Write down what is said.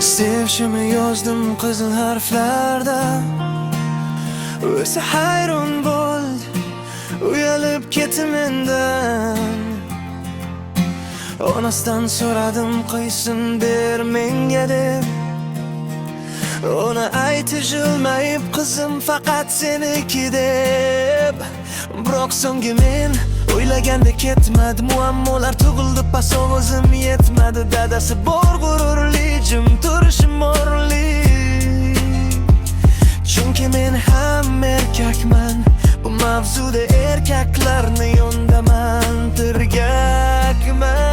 Sevishimni yozdim qizil harflarda. O'zi hayron bo'ldi, uyalib ketdi mendan. Onasidan so'radim qaysin ber menga deb. Ona aytdi jilmayib qizim faqat seniki deb. Biroq so'nggi men o'ylaganda ketmadi, muammolar tug'ildi, pas ovozim yetmadi. Dadasi bor g'ururli, jim turishim o'rinli. Chunki men ham erkakman, bu mavzuda erkaklarni yondaman, tirgakman.